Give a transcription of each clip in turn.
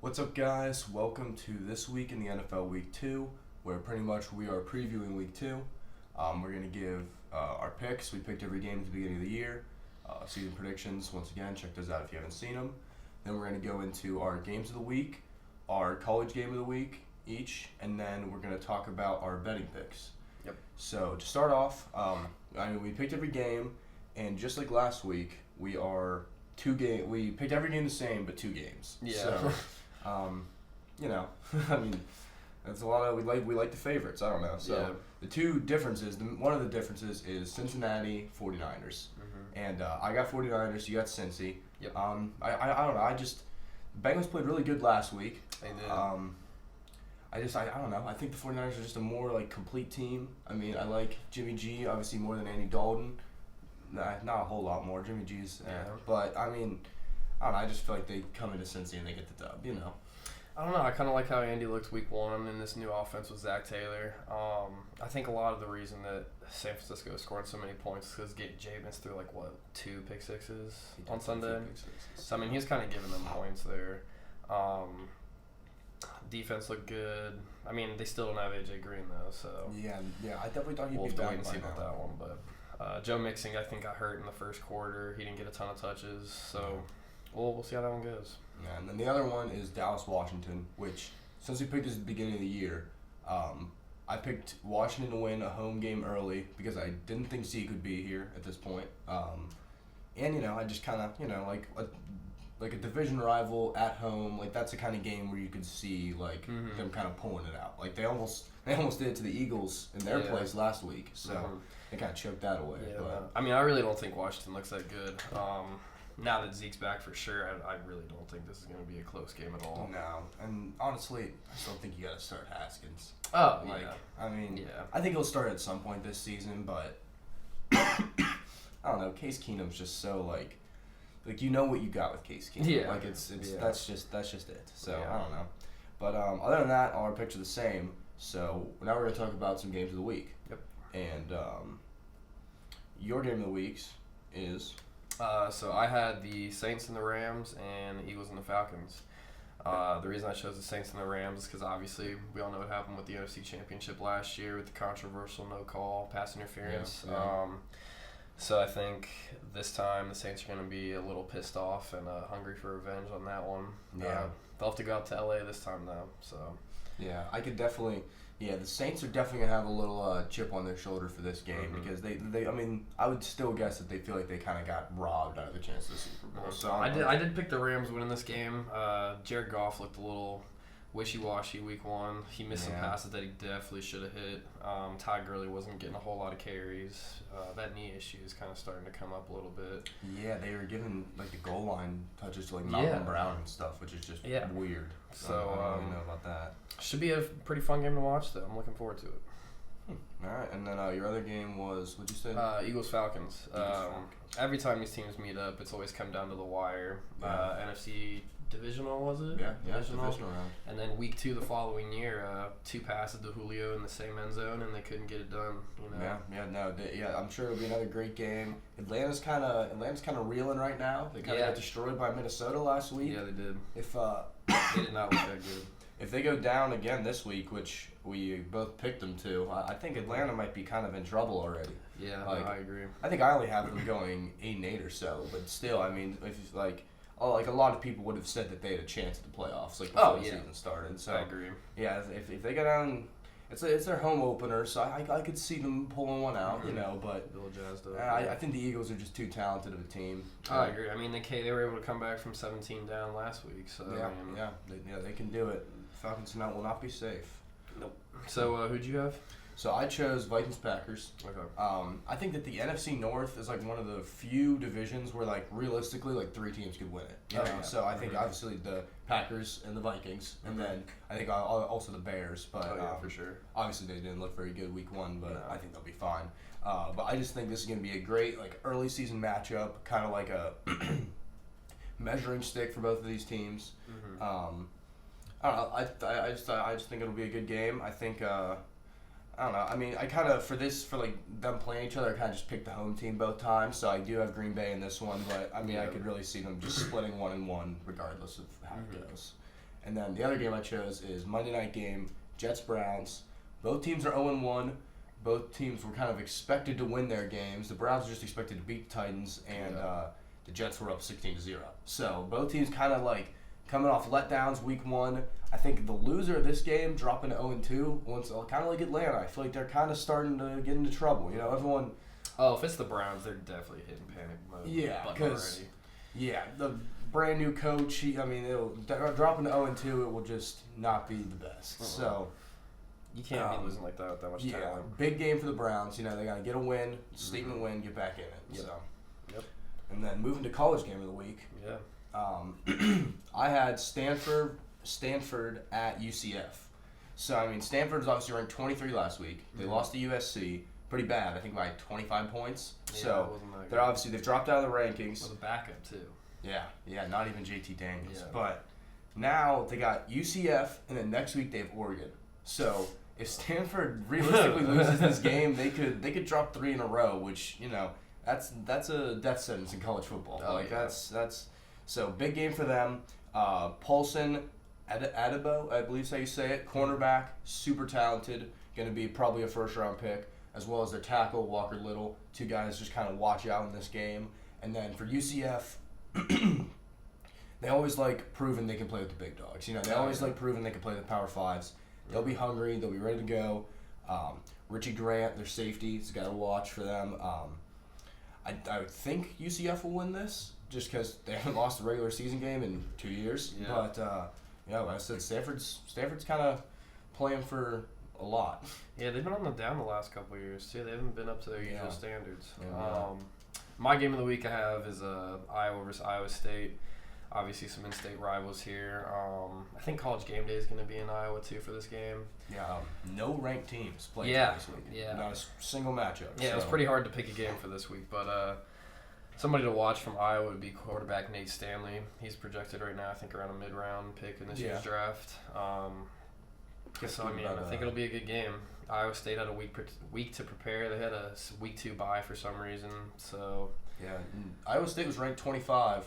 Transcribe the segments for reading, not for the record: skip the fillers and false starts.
What's up, guys? Welcome to This Week in the NFL Week 2, where pretty much we are previewing Week 2. We're going to give our picks. We picked every game at the beginning of the year. Season predictions, once again, check those out if you haven't seen them. Then we're going to go into our games of the week, our college game of the week each, and then we're going to talk about our betting picks. Yep. So to start off, we picked every game, and just like last week, we picked every game the same, but 2 games. Yeah. So, I mean, that's a lot of we like the favorites. I don't know. So Yeah. the two differences, one of the differences is Cincinnati 49ers, and I got 49ers. You got Cincy. Yep. I don't know. The Bengals played really good last week. They did. I don't know. I think the 49ers are just a more complete team. I mean, I like Jimmy G obviously more than Andy Dalton. Not a whole lot more. Jimmy G's, but I mean, I don't know. I just feel like they come into Cincy and they get the dub. I don't know. I kind of like how Andy looked week 1 in this new offense with Zach Taylor. I think a lot of the reason that San Francisco is scoring so many points is because Jameis threw 2 pick sixes on Sunday. So I mean, he's kind of giving them points there. Defense looked good. I mean, they still don't have AJ Green though, so Yeah. I definitely thought he'd we'll be have to back wait and by see now. about that one. But Joe Mixon, I think, got hurt in the first quarter. He didn't get a ton of touches, so we'll see how that one goes. Yeah, and then the other one is Dallas Washington, which since we picked this at the beginning of the year, I picked Washington to win a home game early because I didn't think Zeke could be here at this point. And I just kind of like a division rival at home, that's the kind of game where you could see them kind of pulling it out. They almost did it to the Eagles in their place last week, so they kind of choked that away. Yeah, but I mean, I really don't think Washington looks that good. Now that Zeke's back for sure, I really don't think this is going to be a close game at all. no, and honestly, I still think you got to start Haskins. Oh, yeah. I mean, Yeah. I think he'll start at some point this season, but I don't know. Case Keenum's just so you know what you got with Case Keenum. Yeah. It's Yeah. that's just it. So Yeah. I don't know. But other than that, our picks are the same. So now we're gonna talk about some games of the week. Yep. And your game of the weeks is So I had the Saints and the Rams and the Eagles and the Falcons. The reason I chose the Saints and the Rams is because obviously we all know what happened with the NFC Championship last year with the controversial no call pass interference. Yeah. So I think this time the Saints are going to be a little pissed off and hungry for revenge on that one. Yeah. They'll have to go out to LA this time though. So yeah, I could definitely. Yeah, the Saints are definitely gonna have a little chip on their shoulder for this game because they. I mean, I would still guess that they feel like they kind of got robbed out of the chance of the Super Bowl. So I did pick the Rams winning this game. Jared Goff looked a little wishy-washy week 1. He missed some passes that he definitely should have hit. Todd Gurley wasn't getting a whole lot of carries. That knee issue is kind of starting to come up a little bit. Yeah, they were giving the goal line touches to Malcolm Brown and stuff, which is just weird. So I don't really know about that. Should be a pretty fun game to watch though. I'm looking forward to it. All right, and then your other game was what'd you say? Eagles Falcons. Falcons. Every time these teams meet up, it's always come down to the wire. Yeah. NFC divisional was it? Yeah, divisional round. And then week 2 the following year, 2 passes to Julio in the same end zone, and they couldn't get it done. I'm sure it'll be another great game. Atlanta's kind of reeling right now. They kind of got destroyed by Minnesota last week. Yeah, they did. If They did not look that good. if they go down again this week, which we both picked them to, I think Atlanta might be kind of in trouble already. Yeah, I agree. I think I only have them going 8-8 or so, but still, I mean, if a lot of people would have said that they had a chance at the playoffs before the season started. So I agree. Yeah, if they go down, it's their home opener, so I could see them pulling one out, But Bill jazzed up. I think the Eagles are just too talented of a team. I agree. I mean, they were able to come back from 17 down last week, so they can do it. Falcons will not be safe. Nope. So who'd you have? So I chose Vikings-Packers. Okay. I think that the NFC North is one of the few divisions where realistically 3 teams could win it. So I think obviously the Packers and the Vikings, and then I think also the Bears. But for sure. Obviously they didn't look very good week 1, but I think they'll be fine. But I just think this is going to be a great early season matchup, kind of like a measuring stick for both of these teams. I don't know. I just think it'll be a good game. I think. I don't know. I mean, I kind of for them playing each other, I kind of just picked the home team both times. So I do have Green Bay in this one, but I mean, I could really see them just splitting 1-1 regardless of how it goes. And then the other game I chose is Monday night game, Jets-Browns. Both teams are 0-1. Both teams were kind of expected to win their games. The Browns were just expected to beat the Titans, and the Jets were up 16-0. So both teams kind of like coming off letdowns week 1. I think the loser of this game dropping to 0-2, once kind of like Atlanta. I feel like they're kind of starting to get into trouble. You know, everyone. Oh, if it's the Browns, they're definitely hitting panic mode. Yeah, because the brand new coach. Dropping to 0-2, it will just not be the best. So. You can't be losing like that with that much talent. Big game for the Browns. You know, they got to get a win, statement win, get back in it. Yep. So. Yep. And then moving to college game of the week. Yeah. I had Stanford at UCF. So, I mean, Stanford was obviously ranked 23 last week. They lost to USC. Pretty bad. I think by 25 points. Yeah, so, they've dropped out of the rankings. With a backup, too. Yeah, not even JT Daniels. Yeah. But now they got UCF, and then next week they have Oregon. So, if Stanford realistically loses this game, they could drop 3 in a row, which, you know, that's a death sentence in college football. That's so big game for them. Paulson Adebo, I believe is how you say it, cornerback, super talented, going to be probably a first round pick, as well as their tackle Walker Little. 2 guys just kind of watch out in this game. And then for UCF, they always like proving they can play with the big dogs. You know, they always like proving they can play the Power Fives. They'll be hungry. They'll be ready to go. Richie Grant, their safety, has got to watch for them. I would think UCF will win this just because they haven't lost a regular season game in 2 years. Yeah. But, like I said, Stanford's kind of playing for a lot. Yeah, they've been on the down the last couple of years, too. They haven't been up to their usual standards. Yeah. My game of the week I have is Iowa versus Iowa State. Obviously, some in-state rivals here. I think College Game Day is going to be in Iowa, too, for this game. Yeah, no ranked teams playing this week. Yeah. Not a single matchup. Yeah, it was pretty hard to pick a game for this week, but somebody to watch from Iowa would be quarterback Nate Stanley. He's projected right now, I think, around a mid-round pick in this year's draft. I think it'll be a good game. Iowa State had a week to prepare. They had a week 2 bye for some reason, so... Yeah, Iowa State was ranked 25.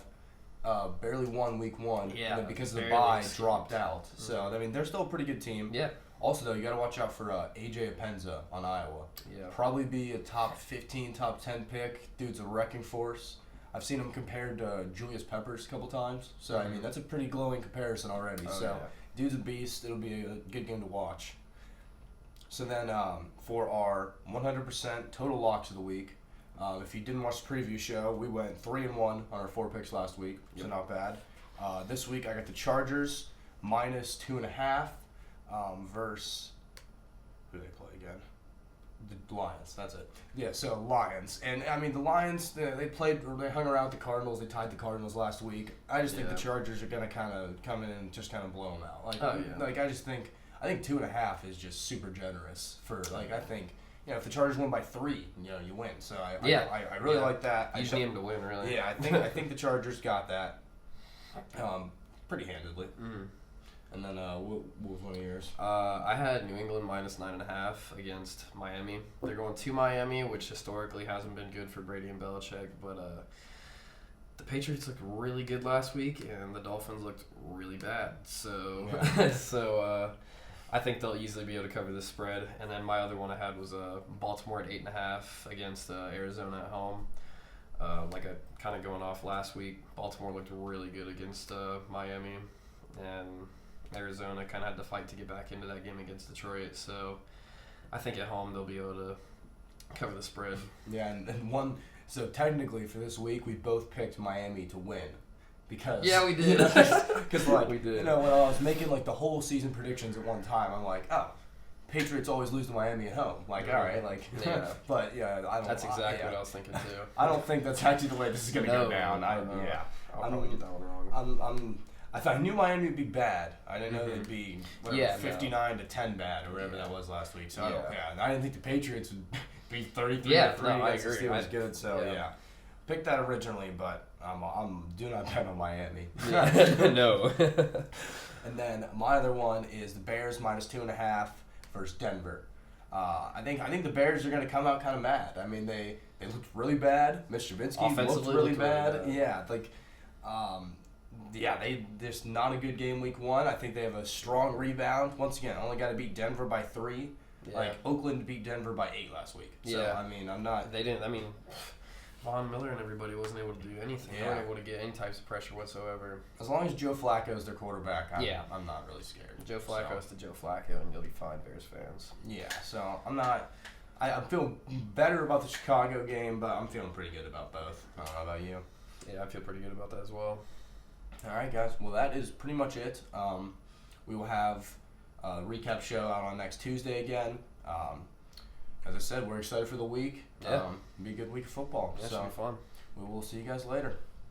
Barely won week 1, yeah, and then because of the bye, dropped out. So, I mean, they're still a pretty good team. Yeah. Also, though, you got to watch out for AJ Apenza on Iowa. Yeah. Probably be a top 15, top 10 pick. Dude's a wrecking force. I've seen him compared to Julius Peppers a couple times. So, I mean, that's a pretty glowing comparison already. Dude's a beast. It'll be a good game to watch. So then, for our 100% total locks of the week, if you didn't watch the preview show, we went 3-1 on our 4 picks last week, so not bad. This week I got the Chargers minus 2.5 versus who do they play again? The Lions. That's it. Yeah, so Lions, and I mean the Lions they hung around the Cardinals. They tied the Cardinals last week. I just think the Chargers are gonna kind of come in and just kind of blow them out. I just think 2.5 is just super generous for I think. You know, if the Chargers win by 3, you win. So I really like that. You just need them to win, really. Yeah, I think the Chargers got that pretty handedly. Mm. And then what was one of yours? I had New England minus 9.5 against Miami. They're going to Miami, which historically hasn't been good for Brady and Belichick, but the Patriots looked really good last week, and the Dolphins looked really bad. So I think they'll easily be able to cover the spread. And then my other one I had was Baltimore at 8.5 against Arizona at home. Kind of going off last week, Baltimore looked really good against Miami, and Arizona kind of had to fight to get back into that game against Detroit. So I think at home they'll be able to cover the spread. Yeah, so technically for this week we both picked Miami to win. Because we did. Because we did. When I was making the whole season predictions at one time, I'm like, oh, Patriots always lose to Miami at home. All right, but I don't. That's exactly what I was thinking too. I don't think that's actually the way this is gonna go down. I'll probably get that one wrong. I knew Miami would be bad. I didn't know they'd be 59-10 bad or whatever that was last week. So I didn't think the Patriots would be 33-3 against the Steelers. Good. So picked that originally, but I'm do not bet on Miami. No. And then my other one is the Bears minus 2.5 versus Denver. I think the Bears are going to come out kind of mad. I mean, they looked really bad. Mitch Trubisky looked really bad. Yeah, they just not a good game week 1. I think they have a strong rebound. Once again, only got to beat Denver by 3. Yeah. Like Oakland beat Denver by 8 last week. So Yeah. I mean, I'm not. They didn't. I mean, Von Miller and everybody wasn't able to do anything. They Yeah. weren't able to get any types of pressure whatsoever. As long as Joe Flacco is their quarterback, Yeah. I'm not really scared. Joe Flacco's So, to Joe Flacco, and you'll be fine, Bears fans. yeah, so I'm not. I feel better about the Chicago game, but I'm feeling pretty good about both. I don't know about you. Yeah, I feel pretty good about that as well. All right, guys. Well, that is pretty much it. We will have a recap show out on next Tuesday again. As I said, we're excited for the week. Yeah. It'll be a good week of football. Yeah, it so should be fun. we will see you guys later.